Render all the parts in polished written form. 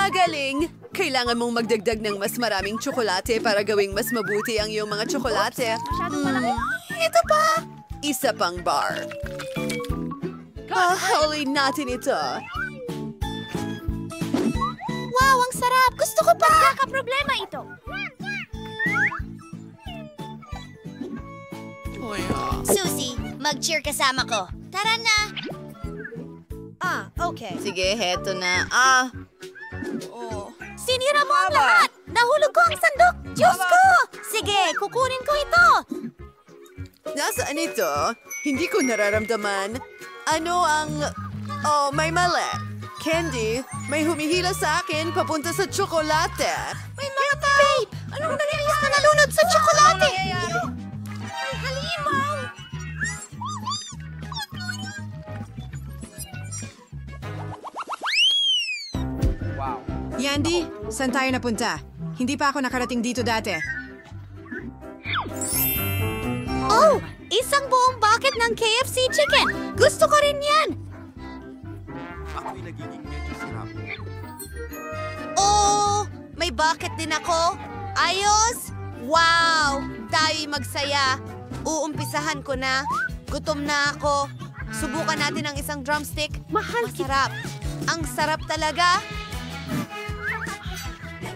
Magaling! Kailangan mong magdagdag ng mas maraming tsokolate para gawing mas mabuti ang iyong mga tsokolate. Ito pa! Isa pang bar. Huli natin ito. Wow, ang sarap! Gusto ko pa! Magkakaproblema ito. Susie, mag-cheer kasama ko. Tara na! Okay. Sige, heto na. Sinira mo ang lahat! Nahulog ko ang sandok! Diyos ko! Sige, kukunin ko ito! Nasaan ito? Hindi ko nararamdaman. Ano ang... Oh, may mali. Candy, may humihila sa akin papunta sa tsokolate. May mga babe! Anong nangyayari na nalunod sa tsokolate? May halimaw! Yandy, saan tayo napunta? Hindi pa ako nakarating dito dati. Oh! Isang buong bucket ng KFC chicken! Gusto ko rin yan! Ako'y nagiging medyo sirap. Oh! May bucket din ako! Ayos! Wow! Tayo'y magsaya! Uumpisahan ko na. Gutom na ako. Subukan natin ang isang drumstick. Masarap. Ang sarap talaga.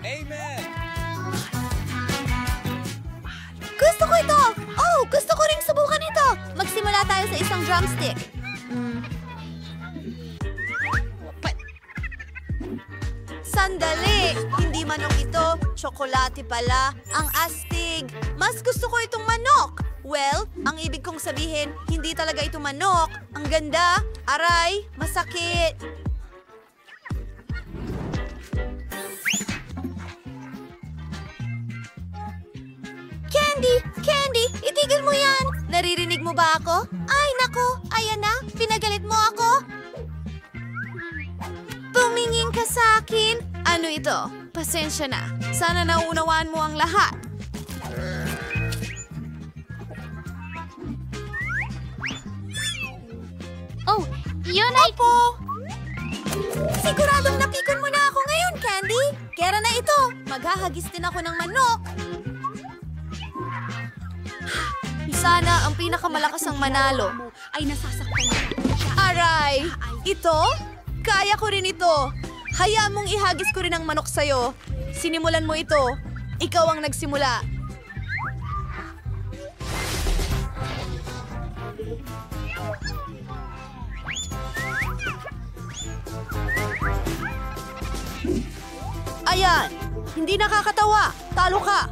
Amen! Gusto ko ito! Oh! Gusto ko ring subukan ito! Magsimula tayo sa isang drumstick. Sandali! Hindi manok ito. Tsokolate pala. Ang astig. Mas gusto ko itong manok. Well, ang ibig kong sabihin, hindi talaga ito manok. Ang ganda. Aray, masakit. Candy! Candy! Itigil mo yan! Naririnig mo ba ako? Ay, nako! Ayan na! Pinagalit mo ako! Tumingin ka sa akin! Ano ito? Pasensya na. Sana nauunawaan mo ang lahat. Oh, yun ay... Opo! Siguradong napikon mo na ako ngayon, Candy! Kera na ito! Maghahagis din ako ng manok! Sana ang pinakamalakas ang manalo. Ay nasasaktan na. Aray! Ito? Kaya ko rin ito. Hayaan mong ihagis ko rin ang manok sa'yo. Sinimulan mo ito. Ikaw ang nagsimula. Ayan! Hindi nakakatawa. Talo ka.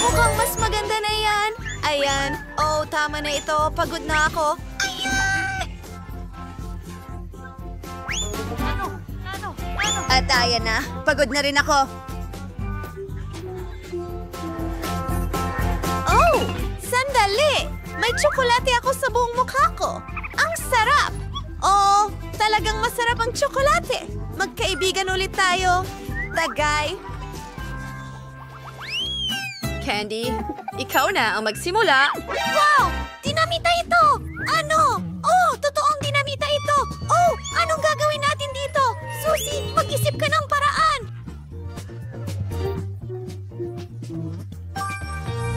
Mukhang mas maganda na yan. Ayan. Oh, tama na ito. Pagod na ako. Ayan! At ayan na. Pagod na rin ako. Oh! Sandali! May tsokolate ako sa buong mukha ko. Ang sarap! Oh, talagang masarap ang tsokolate. Magkaibigan ulit tayo. Tagay. Candy, ikaw na ang magsimula. Wow! Dinamita ito! Ano? Oh, totoong dinamita ito! Oh, anong gagawin natin dito? Susie, mag-isip ka ng paraan!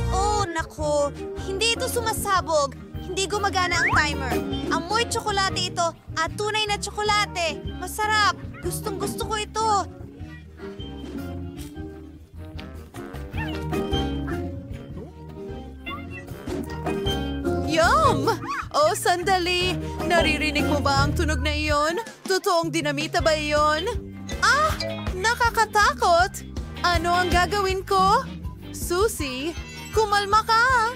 Oh, naku. Hindi ito sumasabog. Hindi gumagana ang timer. Amoy tsokolate ito at tunay na tsokolate. Masarap. Gustong-gusto ko ito. Yum! Oh, sandali. Naririnig mo ba ang tunog na iyon? Totoong dinamita ba iyon? Ah! Nakakatakot! Ano ang gagawin ko? Susie, kumalma ka!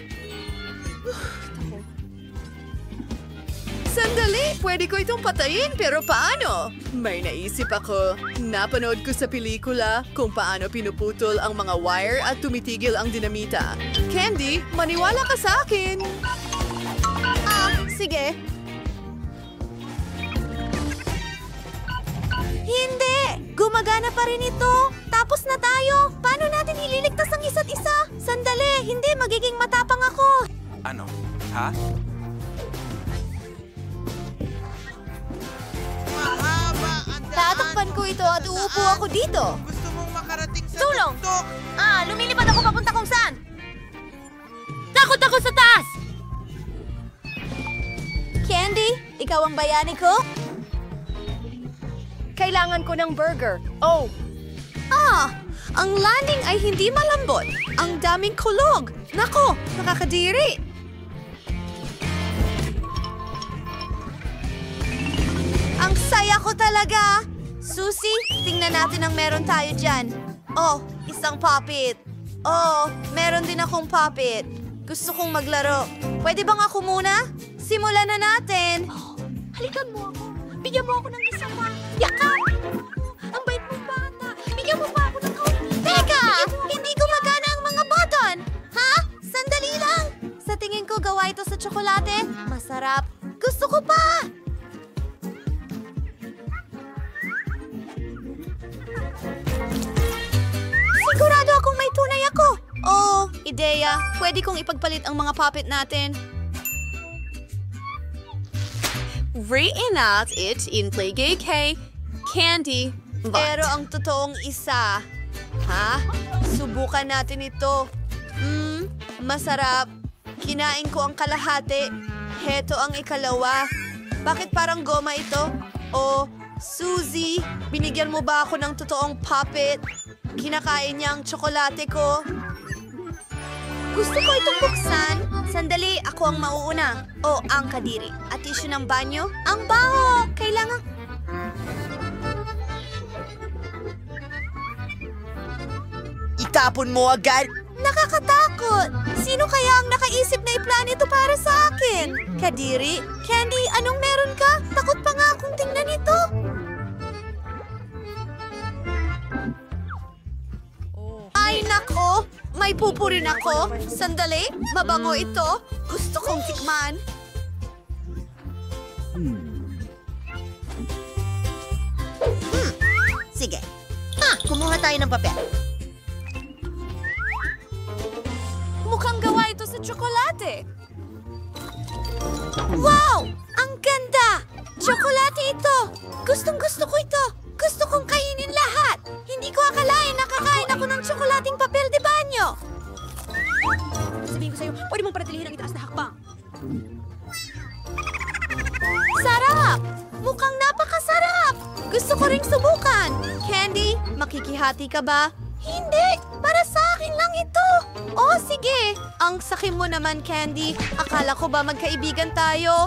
Sandali! Pwede ko itong patayin, pero paano? May naisip ako. Napanood ko sa pelikula kung paano pinuputol ang mga wire at tumitigil ang dinamita. Candy, maniwala ka sa akin! Sige. Hindi! Gumagana pa rin ito. Tapos na tayo. Paano natin ililigtas ang isa't isa? Sandali, hindi. Magiging matapang ako. Ano? Ha? ko ito at uupo ako dito. Gusto mong makarating sa Tulong! tuktok? Lumilipad ako papunta kung saan. Takot ako sa taas! Candy, ikaw ang bayani ko? Kailangan ko ng burger. Oh, Ang landing ay hindi malambot. Ang daming kulog. Nako, nakakadiri. ang saya ko talaga! Susie, tingnan natin ang meron tayo dyan. Oh, isang puppet. Oh, meron din akong puppet. Gusto kong maglaro. Pwede bang ako muna? Simulan na natin. Halikan mo ako. Bigyan mo ako ng isang yakap. Ang bait mong bata. Bigyan mo pa ako ng kaunti. Teka! Hindi gumagana ang mga button. Ha? Sandali lang. Sa tingin ko, gawa ito sa tsokolate. Masarap. Gusto ko pa! Sigurado akong may tunay ako. Oh, ideya. Pwede kong ipagpalit ang mga puppet natin. Reenact it in Playgay K. Candy. Pero ang totoong isa. Ha? Subukan natin ito. Masarap. Kinain ko ang kalahati. Heto ang ikalawa. Bakit parang goma ito? Oh, Suzy, binigyan mo ba ako ng totoong puppet? Kinakain niya ang tsokolate ko. Gusto ko itong buksan. Sandali, ako ang mauuna. O, ang kadiri. At tissue ng banyo? Ang baho! Kailangan... Itapon mo agad. Nakakatakot! Sino kaya ang nakaisip na i-plan ito para sa akin? Kadiri? Candy, anong meron ka? Takot pa nga akong tingnan ito. Ay, nako! May pupo rin ako. Sandali, mabango ito. Gusto kong tikman. Sige. Kumuha tayo ng papel. Mukhang gawa ito sa tsokolate. Wow! Ang ganda! Tsokolate ito! Gustong-gusto ko ito! Gusto kong kainin lahat! Hindi ko akalain nakakain ako ng tsokolating papel de banyo! Sabihin ko sa'yo, pwede mong paratilihin ang itaas na hakbang. Sarap! Mukhang napakasarap! Gusto ko ring subukan! Candy, makikihati ka ba? Hindi! Para sa akin lang ito! Oh, sige! Ang sakim mo naman, Candy. Akala ko ba magkaibigan tayo?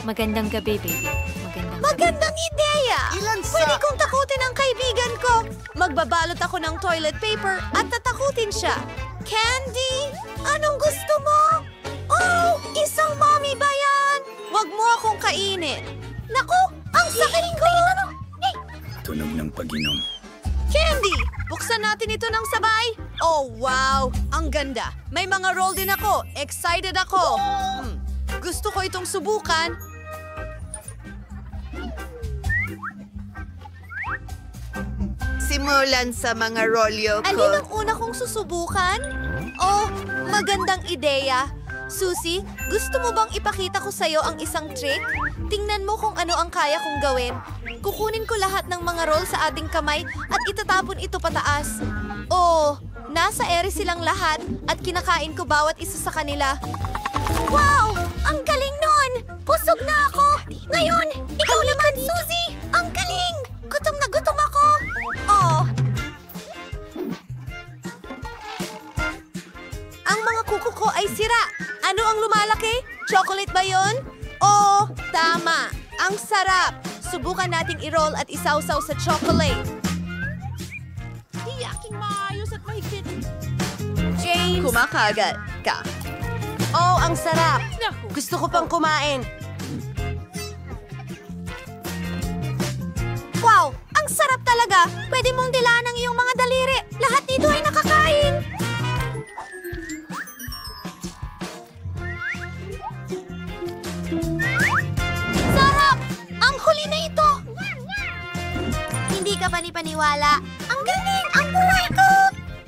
Magandang gabi, baby. Magandang ideya! Ilan sa- Pwede kong takutin ang kaibigan ko. Magbabalot ako ng toilet paper at tatakutin siya. Candy, anong gusto mo? Oh, isang mommy ba yan? Huwag mo akong kainin. Naku, ang sakit ko! Tunog ng pag-inom. Candy, buksan natin ito ng sabay. Oh, wow! Ang ganda. May mga roll din ako. Excited ako. Gusto ko itong subukan. Simulan sa mga rolyo ko. Alin ang una kong susubukan? Oh, magandang ideya. Susie, gusto mo bang ipakita ko sa'yo ang isang trick? Tingnan mo kung ano ang kaya kong gawin. Kukunin ko lahat ng mga roll sa ating kamay at itatapon ito pataas. Oh, nasa ere silang lahat at kinakain ko bawat isa sa kanila. Wow! Ang galing nun! Busog na ako! Ngayon, ikaw naman, Susie! Ang galing! Gutom na gutom ako! Oh! Ang mga kuko ko ay sira. Ano ang lumalaki? Chocolate ba yon? Oh, tama. Ang sarap. Subukan nating i-roll at isawsaw sa chocolate. Tiyaking maayos at mahigpit. James! Kumakagat ka. Oh, ang sarap. Gusto ko pang kumain. Wow! Ang sarap talaga. Pwede mong dilaan ang iyong mga daliri. Lahat nito ay nakakain. Sarap! Ang huli na ito. Hindi ka panipaniwala. Ang galing! Ang buhay ko!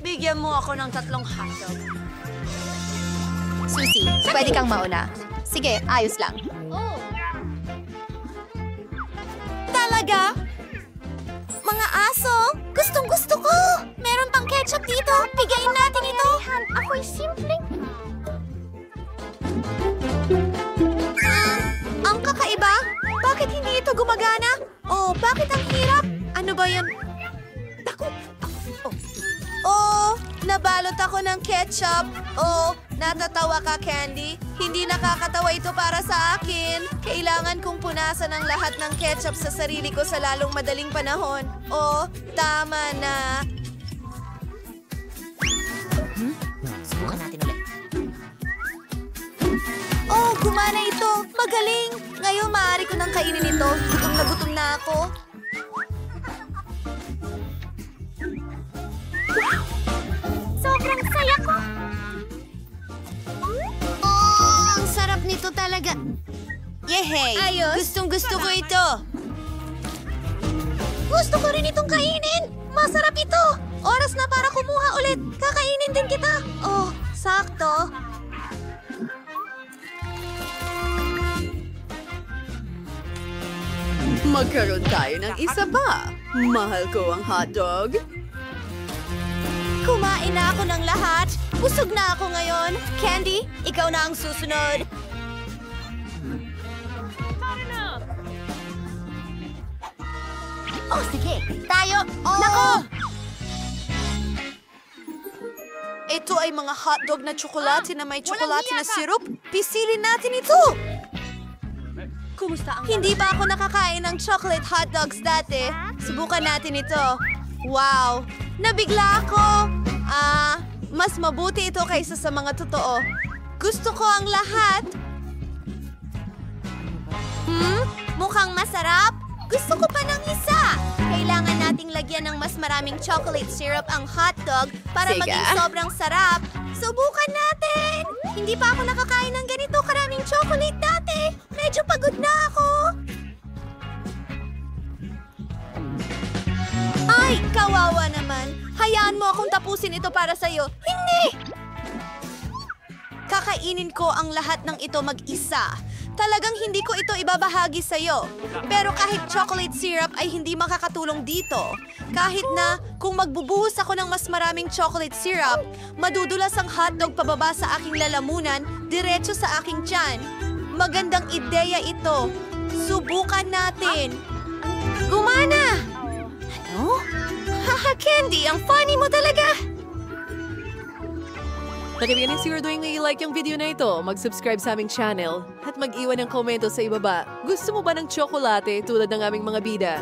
Bigyan mo ako ng 3 hotdog. Susie, pwede kang mauna. Sige, ayos lang. Talaga? Mga aso, gustong-gusto ko! Meron pang ketchup dito. Bigayin natin ito. Ako'y simpleng... ang kakaiba? Bakit hindi ito gumagana? Oh, bakit ang hirap? Ano ba yan? Naku! Oh, nabalot ako ng ketchup. Oh, natatawa ka, Candy. Hindi nakakatawa ito para sa akin. Kailangan kong punasan ang lahat ng ketchup sa sarili ko sa lalong madaling panahon. Oh, tama na. Subukan natin ulit. Oh, gumana ito. Magaling. Ngayon, maaari ko nang kainin ito. Gutom na ako. Sobrang saya ko. Oh, ang sarap nito talaga. Yehey! Ayos. Gustong-gusto ko ito. Gusto ko rin itong kainin. Masarap ito. Oras na para kumuha ulit. Kakainin din kita. Oh, sakto. Magkaroon tayo ng isa pa. Mahal ko ang hotdog. Kumain na ako ng lahat. Busog na ako ngayon. Candy, ikaw na ang susunod. Oh, sige. Tayo. Oh. Nako! Ito ay mga hotdog na tsokolate na may tsokolate na syrup. Pisilin natin ito. Hindi ba ako nakakain ng chocolate hotdogs dati? Subukan natin ito. Wow! Nabigla ako! Mas mabuti ito kaysa sa mga totoo. Gusto ko ang lahat. Mukhang masarap. Gusto ko pa ng isa. Kailangan nating lagyan ng mas maraming chocolate syrup ang hotdog para Sige. maging sobrang sarap. Subukan natin! Hindi pa ako nakakain ng ganito karaming chocolate dati. Medyo pagod na ako. Ay, kawawa naman. Hayaan mo akong tapusin ito para sa'yo. Hindi! Kakainin ko ang lahat ng ito mag-isa. Talagang hindi ko ito ibabahagi sa'yo. Pero kahit chocolate syrup ay hindi makakatulong dito. Kahit na kung magbubuhos ako ng mas maraming chocolate syrup, madudulas ang hotdog pababa sa aking lalamunan, diretso sa aking tiyan. Magandang ideya ito. Subukan natin. Gumana! Ano? Haha, Candy, ang funny mo talaga! Nakibigyan ng siguro doing i-like yung video na ito, mag-subscribe sa aming channel, at mag-iwan ng komento sa ibaba. Gusto mo ba ng tsokolate tulad ng aming mga bida?